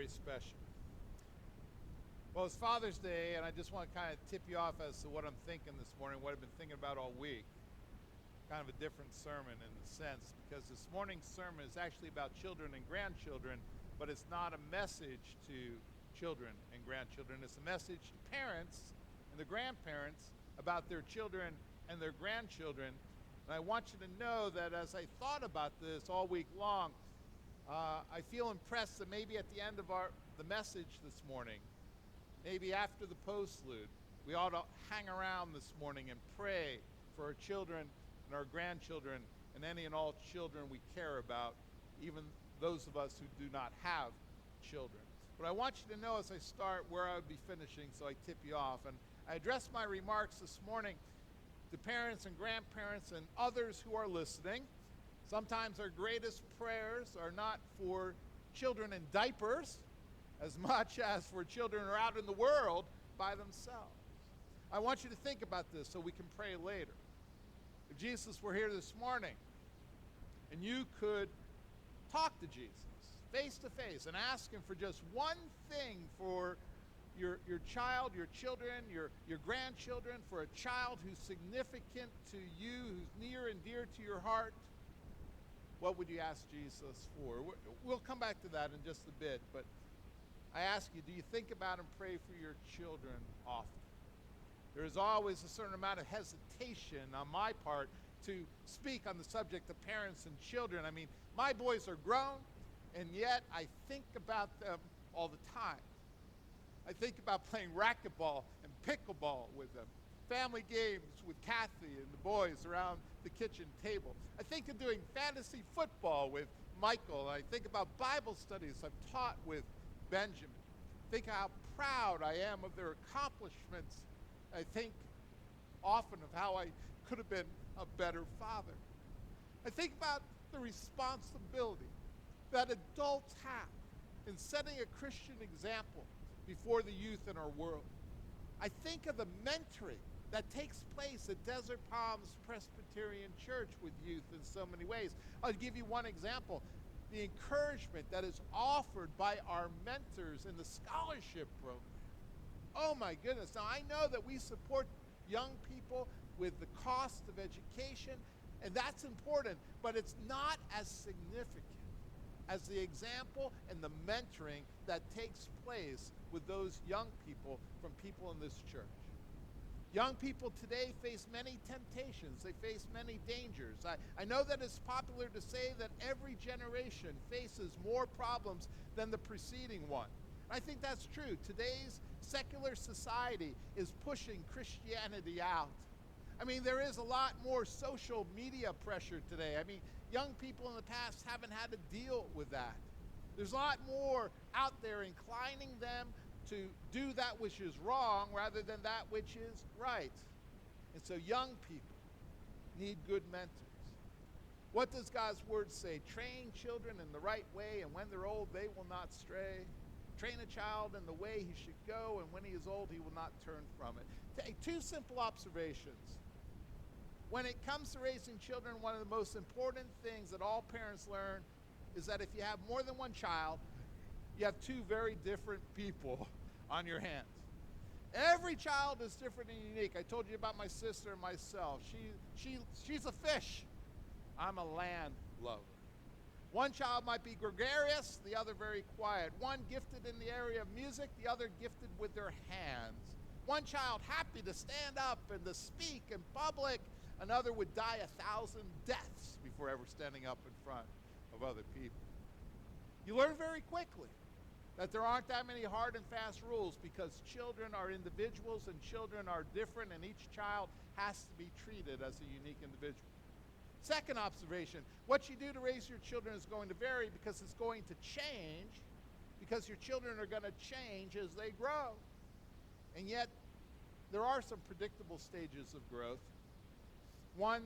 very special. Well, it's Father's Day, and I just want to kind of tip you off as to what I'm thinking this morning, what I've been thinking about all week. Kind of a different sermon in a sense, because this morning's sermon is actually about children and grandchildren, but it's not a message to children and grandchildren. It's a message to parents and the grandparents about their children and their grandchildren. And I want you to know that as I thought about this all week long, I feel impressed that maybe at the end of the message this morning, maybe after the postlude, we ought to hang around this morning and pray for our children and our grandchildren and any and all children we care about, even those of us who do not have children. But I want you to know as I start where I would be finishing, so I tip you off. And I address my remarks this morning to parents and grandparents and others who are listening. Sometimes our greatest prayers are not for children in diapers as much as for children who are out in the world by themselves. I want you to think about this so we can pray later. If Jesus were here this morning and you could talk to Jesus face to face and ask him for just one thing for your child, your children, your grandchildren, for a child who's significant to you, who's near and dear to your heart, what would you ask Jesus for? We'll come back to that in just a bit, but I ask you, do you think about and pray for your children often? There is always a certain amount of hesitation on my part to speak on the subject of parents and children. I mean, my boys are grown, and yet I think about them all the time. I think about playing racquetball and pickleball with them, family games with Kathy and the boys around the kitchen table. I think of doing fantasy football with Michael. I think about Bible studies I've taught with Benjamin. Think how proud I am of their accomplishments. I think often of how I could have been a better father. I think about the responsibility that adults have in setting a Christian example before the youth in our world. I think of the mentoring that takes place at Desert Palms Presbyterian Church with youth in so many ways. I'll give you one example. The encouragement that is offered by our mentors in the scholarship program. Oh my goodness. Now I know that we support young people with the cost of education, and that's important, but it's not as significant as the example and the mentoring that takes place with those young people from people in this church. Young people today face many temptations. They face many dangers. I know that it's popular to say that every generation faces more problems than the preceding one. I think that's true. Today's secular society is pushing Christianity out. I mean, there is a lot more social media pressure today. I mean, young people in the past haven't had to deal with that. There's a lot more out there inclining them to do that which is wrong rather than that which is right. And so young people need good mentors. What does God's word say? Train children in the right way, and when they're old, they will not stray. Train a child in the way he should go, and when he is old, he will not turn from it. Take two simple observations. When it comes to raising children, one of the most important things that all parents learn is that if you have more than one child, you have two very different people on your hands. Every child is different and unique. I told you about my sister and myself. She's a fish. I'm a land lover. One child might be gregarious, the other very quiet. One gifted in the area of music, the other gifted with their hands. One child happy to stand up and to speak in public. Another would die 1,000 deaths before ever standing up in front of other people. You learn very quickly that there aren't that many hard and fast rules because children are individuals and children are different, and each child has to be treated as a unique individual. Second observation, what you do to raise your children is going to vary because it's going to change, because your children are going to change as they grow. And yet, there are some predictable stages of growth. One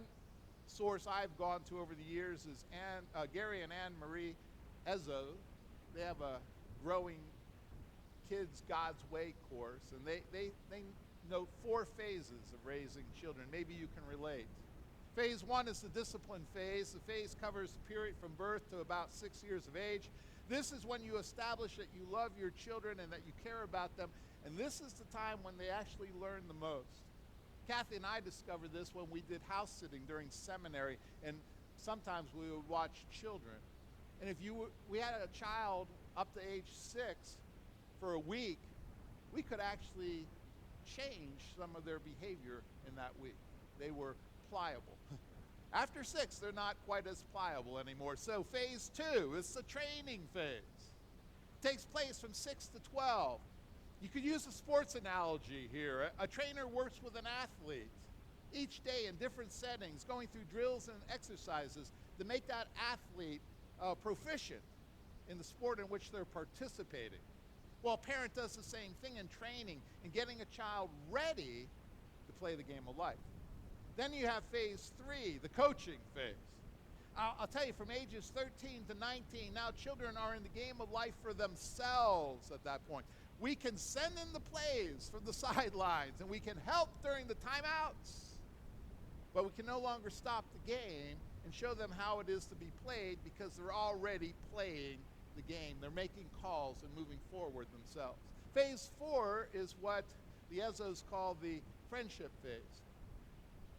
source I've gone to over the years is Gary and Anne Marie Ezzo. They have a Growing Kids God's Way course, and they note 4 phases of raising children. Maybe you can relate. Phase 1 is the discipline phase. The phase covers the period from birth to about 6 years of age. This is when you establish that you love your children and that you care about them. And this is the time when they actually learn the most. Kathy and I discovered this when we did house sitting during seminary, and sometimes we would watch children. And if we had a child up to age 6 for a week, we could actually change some of their behavior in that week. They were pliable. After 6, they're not quite as pliable anymore. So phase 2 is the training phase. It takes place from 6 to 12. You could use a sports analogy here. A trainer works with an athlete each day in different settings, going through drills and exercises to make that athlete proficient in the sport in which they're participating. Well, a parent does the same thing in training and getting a child ready to play the game of life. Then you have phase 3, the coaching phase. I'll tell you, from ages 13 to 19, now children are in the game of life for themselves at that point. We can send in the plays from the sidelines, and we can help during the timeouts. But we can no longer stop the game and show them how it is to be played because they're already playing the game. They're making calls and moving forward themselves. Phase 4 is what the Ezos call the friendship phase.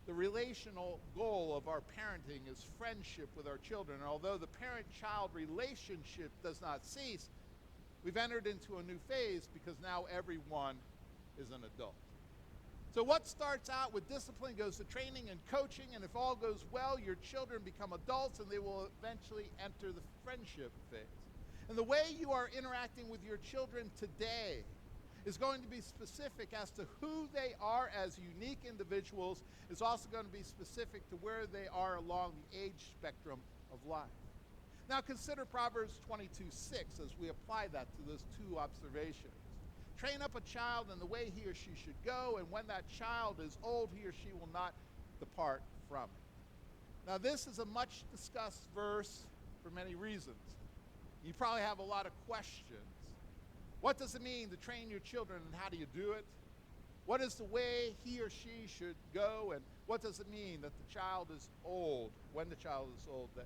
The relational goal of our parenting is friendship with our children. Although the parent-child relationship does not cease, we've entered into a new phase because now everyone is an adult. So what starts out with discipline goes to training and coaching, and if all goes well, your children become adults and they will eventually enter the friendship phase. And the way you are interacting with your children today is going to be specific as to who they are as unique individuals. It's also going to be specific to where they are along the age spectrum of life. Now consider Proverbs 22:6 as we apply that to those two observations. Train up a child in the way he or she should go, and when that child is old, he or she will not depart from it. Now this is a much discussed verse for many reasons. You probably have a lot of questions. What does it mean to train your children, and how do you do it? What is the way he or she should go, and what does it mean that the child is old, when the child is old, that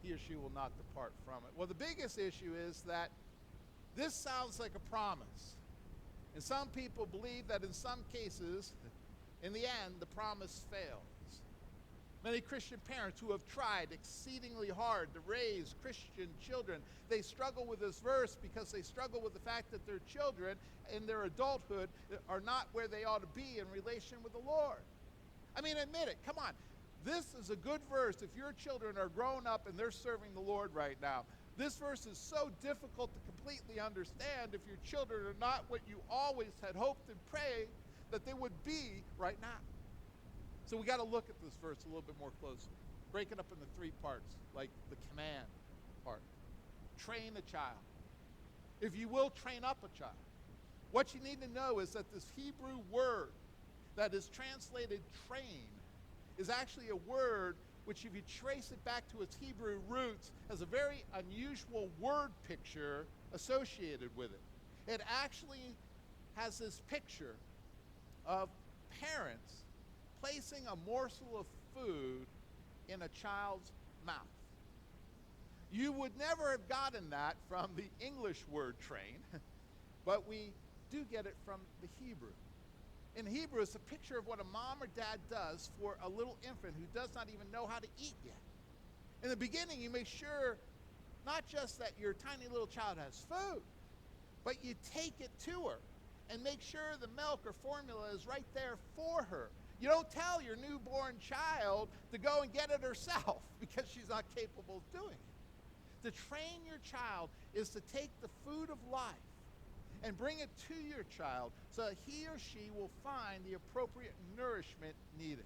he or she will not depart from it? Well, the biggest issue is that this sounds like a promise. And some people believe that in some cases, in the end, the promise fails. Many Christian parents who have tried exceedingly hard to raise Christian children, they struggle with this verse because they struggle with the fact that their children in their adulthood are not where they ought to be in relation with the Lord. I mean, admit it. Come on. This is a good verse if your children are grown up and they're serving the Lord right now. This verse is so difficult to completely understand if your children are not what you always had hoped and prayed that they would be right now. So we got to look at this verse a little bit more closely. Break it up into 3 parts, like the command part. Train a child. If you will, train up a child. What you need to know is that this Hebrew word that is translated train is actually a word which, if you trace it back to its Hebrew roots, has a very unusual word picture associated with it. It actually has this picture of parents placing a morsel of food in a child's mouth. You would never have gotten that from the English word train, but we do get it from the Hebrew. In Hebrew, it's a picture of what a mom or dad does for a little infant who does not even know how to eat yet. In the beginning, you make sure not just that your tiny little child has food, but you take it to her and make sure the milk or formula is right there for her. You don't tell your newborn child to go and get it herself because she's not capable of doing it. To train your child is to take the food of life and bring it to your child so that he or she will find the appropriate nourishment needed.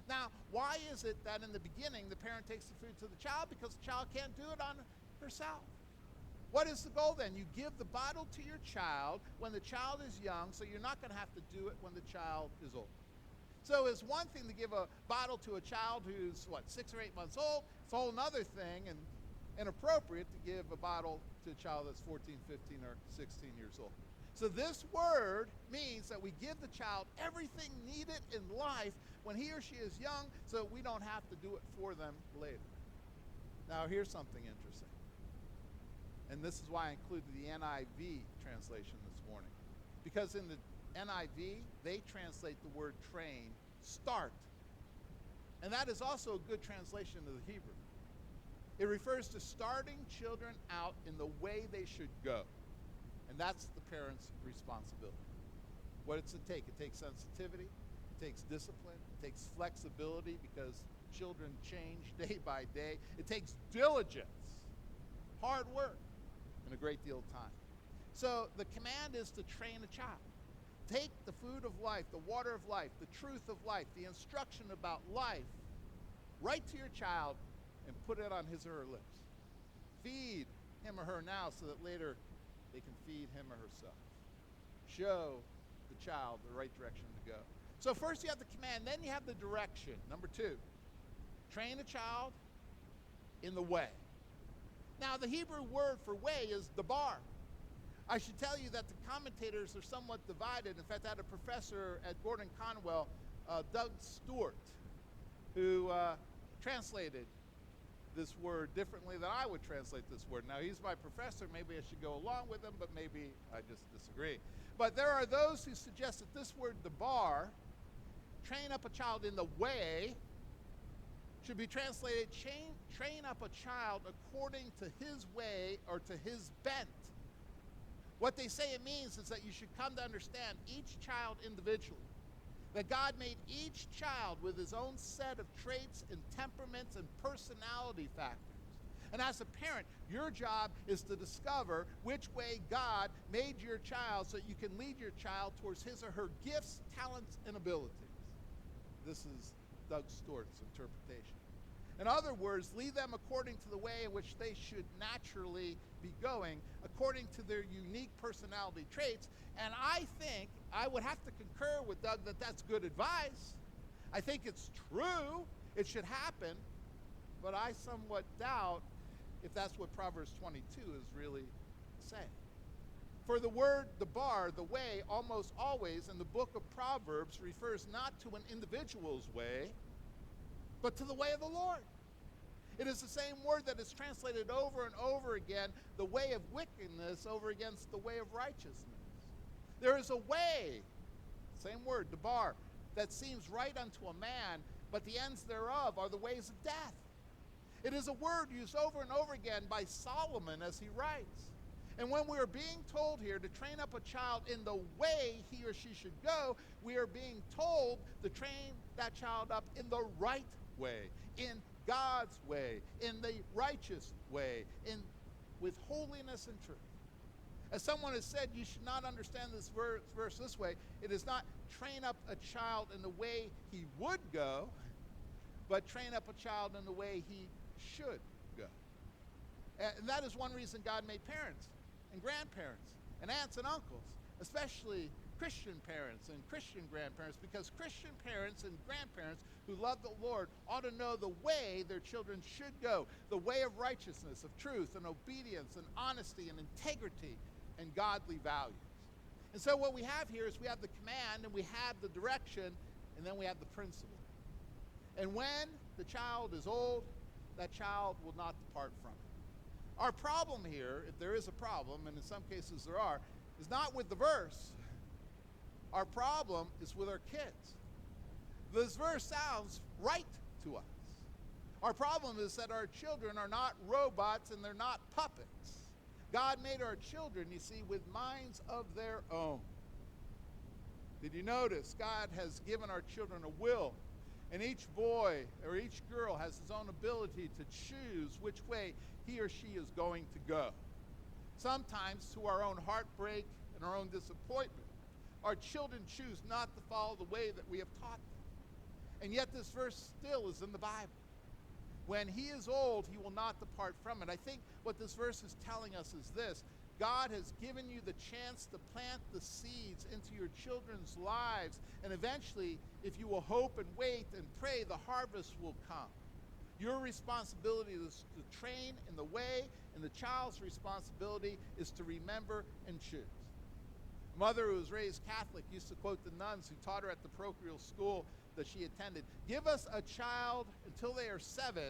Now, why is it that in the beginning the parent takes the food to the child? Because the child can't do it on herself. What is the goal then? You give the bottle to your child when the child is young, so you're not going to have to do it when the child is old. So it's one thing to give a bottle to a child who's, 6 or 8 months old. It's a whole other thing and inappropriate to give a bottle to a child that's 14, 15, or 16 years old. So this word means that we give the child everything needed in life when he or she is young so we don't have to do it for them later. Now here's something interesting. And this is why I included the NIV translation this morning. Because in the NIV, they translate the word train, start. And that is also a good translation of the Hebrew. It refers to starting children out in the way they should go. And that's the parent's responsibility. What does it take? It takes sensitivity, it takes discipline, it takes flexibility because children change day by day. It takes diligence, hard work, and a great deal of time. So the command is to train a child. Take the food of life, the water of life, the truth of life, the instruction about life, right to your child and put it on his or her lips. Feed him or her now so that later they can feed him or herself. Show the child the right direction to go. So first you have the command, then you have the direction. Number 2, train a child in the way. Now the Hebrew word for way is dabar. I should tell you that the commentators are somewhat divided. In fact, I had a professor at Gordon Conwell, Doug Stewart, who translated this word differently than I would translate this word. Now, he's my professor. Maybe I should go along with him, but maybe I just disagree. But there are those who suggest that this word dabar, train up a child in the way, should be translated train up a child according to his way or to his bent. What they say it means is that you should come to understand each child individually. That God made each child with his own set of traits and temperaments and personality factors. And as a parent, your job is to discover which way God made your child so that you can lead your child towards his or her gifts, talents, and abilities. This is Doug Stewart's interpretation. In other words, lead them according to the way in which they should naturally be going, according to their unique personality traits. And I think I would have to concur with Doug that that's good advice. I think it's true. It should happen. But I somewhat doubt if that's what Proverbs 22 is really saying. For the word dabar, the way, almost always in the book of Proverbs refers not to an individual's way, but to the way of the Lord. It is the same word that is translated over and over again, the way of wickedness over against the way of righteousness. There is a way, same word, dabar, that seems right unto a man, but the ends thereof are the ways of death. It is a word used over and over again by Solomon as he writes. And when we are being told here to train up a child in the way he or she should go, we are being told to train that child up in the right way, in God's way, in the righteous way, with holiness and truth. As someone has said, you should not understand this verse this way. It is not train up a child in the way he would go, but train up a child in the way he should go. And that is one reason God made parents and grandparents and aunts and uncles, especially Christian parents and Christian grandparents, because Christian parents and grandparents who love the Lord ought to know the way their children should go, the way of righteousness, of truth and obedience and honesty and integrity and godly values. And so what we have here is we have the command and we have the direction and then we have the principle. And when the child is old, that child will not depart from it. Our problem here, if there is a problem, and in some cases there are, is not with the verse. Our problem is with our kids. This verse sounds right to us. Our problem is that our children are not robots and they're not puppets. God made our children, you see, with minds of their own. Did you notice God has given our children a will? And each boy or each girl has his own ability to choose which way he or she is going to go. Sometimes to our own heartbreak and our own disappointment, our children choose not to follow the way that we have taught them. And yet this verse still is in the Bible. When he is old, he will not depart from it. I think what this verse is telling us is this: God has given you the chance to plant the seeds into your children's lives, and eventually, if you will hope and wait and pray, the harvest will come. Your responsibility is to train in the way, and the child's responsibility is to remember and choose. Mother, who was raised Catholic, used to quote the nuns who taught her at the parochial school that she attended. Give us a child until they are 7,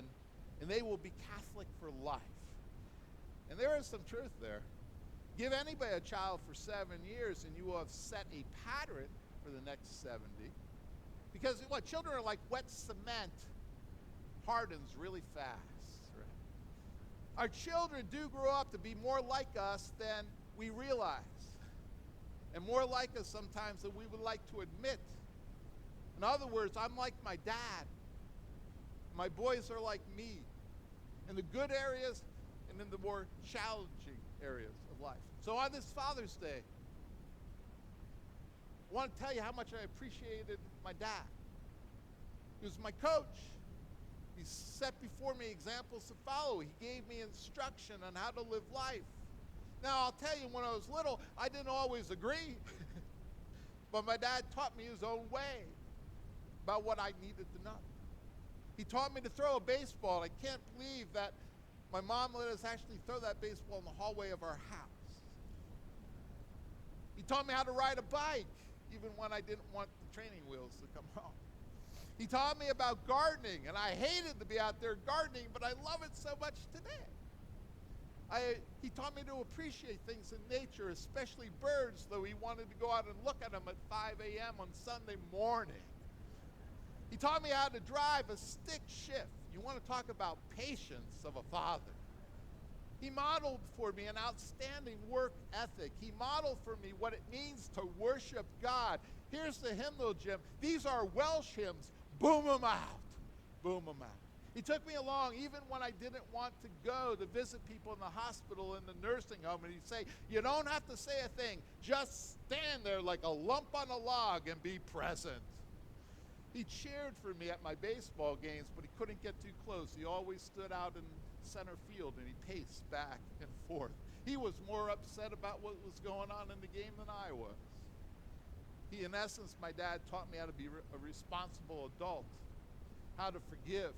and they will be Catholic for life. And there is some truth there. Give anybody a child for 7 years, and you will have set a pattern for the next 70. Because what? Children are like wet cement, hardens really fast. Right? Our children do grow up to be more like us than we realize, and more like us sometimes than we would like to admit. In other words, I'm like my dad. My boys are like me, in the good areas and in the more challenging areas of life. So on this Father's Day, I want to tell you how much I appreciated my dad. He was my coach. He set before me examples to follow. He gave me instruction on how to live life. Now, I'll tell you, when I was little, I didn't always agree. But my dad taught me his own way about what I needed to know. He taught me to throw a baseball. I can't believe that my mom let us actually throw that baseball in the hallway of our house. He taught me how to ride a bike, even when I didn't want the training wheels to come off. He taught me about gardening, and I hated to be out there gardening, but I love it so much today. He taught me to appreciate things in nature, especially birds, though he wanted to go out and look at them at 5 a.m. on Sunday morning. He taught me how to drive a stick shift. You want to talk about patience of a father. He modeled for me an outstanding work ethic. He modeled for me what it means to worship God. Here's the hymnal, Jim. These are Welsh hymns. Boom 'em out. Boom 'em out. He took me along even when I didn't want to go to visit people in the hospital, in the nursing home, and he'd say, you don't have to say a thing. Just stand there like a lump on a log and be present. He cheered for me at my baseball games, but he couldn't get too close. He always stood out in center field, and he paced back and forth. He was more upset about what was going on in the game than I was. In essence, my dad taught me how to be a responsible adult, how to forgive,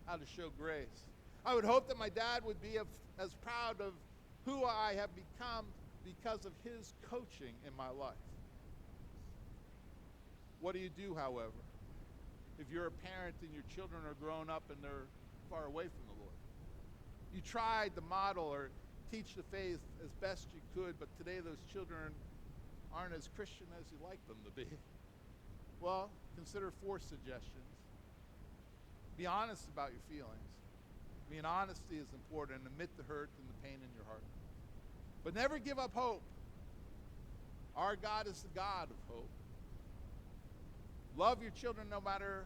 how to show grace. I would hope that my dad would be as proud of who I have become because of his coaching in my life. What do you do, however, if you're a parent and your children are grown up and they're far away from the Lord? You tried to model or teach the faith as best you could, but today those children aren't as Christian as you'd like them to be. Well, consider 4 suggestions. Be honest about your feelings. I mean, honesty is important. Admit the hurt and the pain in your heart. But never give up hope. Our God is the God of hope. Love your children no matter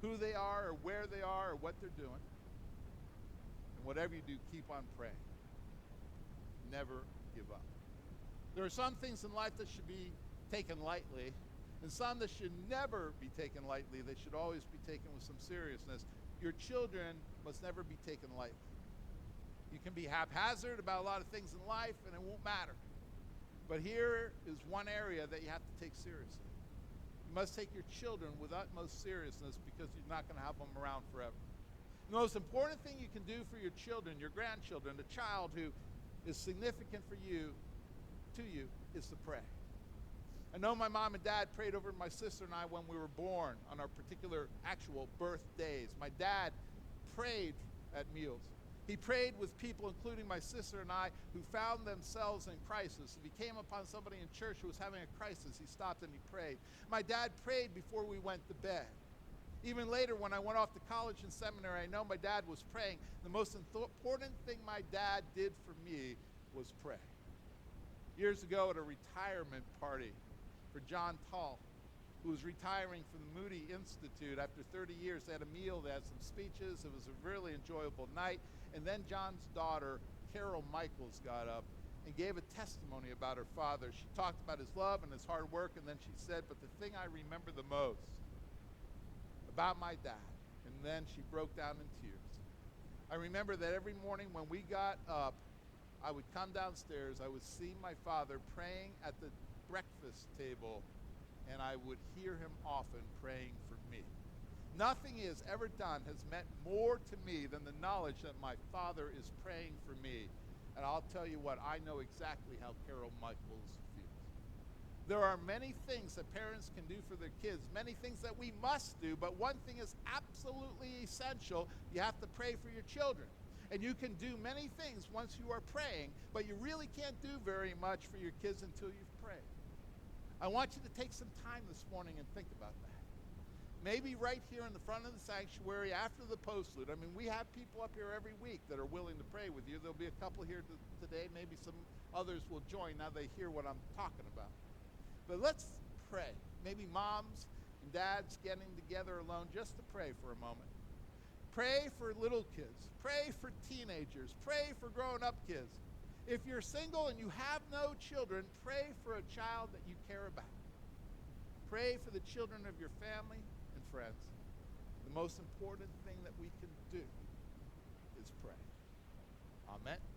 who they are or where they are or what they're doing. And whatever you do, keep on praying. Never give up. There are some things in life that should be taken lightly, and some that should never be taken lightly. They should always be taken with some seriousness. Your children must never be taken lightly. You can be haphazard about a lot of things in life, and it won't matter. But here is one area that you have to take seriously. You must take your children with utmost seriousness, because you're not going to have them around forever. The most important thing you can do for your children, your grandchildren, the child who is significant for you, to you, is to pray. I know my mom and dad prayed over my sister and I when we were born on our particular actual birthdays. My dad prayed at meals. He prayed with people, including my sister and I, who found themselves in crisis. If he came upon somebody in church who was having a crisis, he stopped and he prayed. My dad prayed before we went to bed. Even later, when I went off to college and seminary, I know my dad was praying. The most important thing my dad did for me was pray. Years ago at a retirement party for John Tall, who was retiring from the Moody Institute after 30 years, they had a meal, they had some speeches. It was a really enjoyable night. And then John's daughter, Carol Michaels, got up and gave a testimony about her father. She talked about his love and his hard work, and then she said, but the thing I remember the most about my dad, and then she broke down in tears. I remember that every morning when we got up, I would come downstairs, I would see my father praying at the breakfast table, and I would hear him often praying for me. Nothing he has ever done has meant more to me than the knowledge that my father is praying for me. And I'll tell you what, I know exactly how Carol Michaels feels. There are many things that parents can do for their kids, many things that we must do, but one thing is absolutely essential. You have to pray for your children. And you can do many things once you are praying, but you really can't do very much for your kids until you've prayed. I want you to take some time this morning and think about that. Maybe right here in the front of the sanctuary after the postlude. I mean, we have people up here every week that are willing to pray with you. There'll be a couple here today. Maybe some others will join now they hear what I'm talking about. But let's pray. Maybe moms and dads getting together alone just to pray for a moment. Pray for little kids. Pray for teenagers. Pray for grown-up kids. If you're single and you have no children, pray for a child that you care about. Pray for the children of your family and friends. The most important thing that we can do is pray. Amen.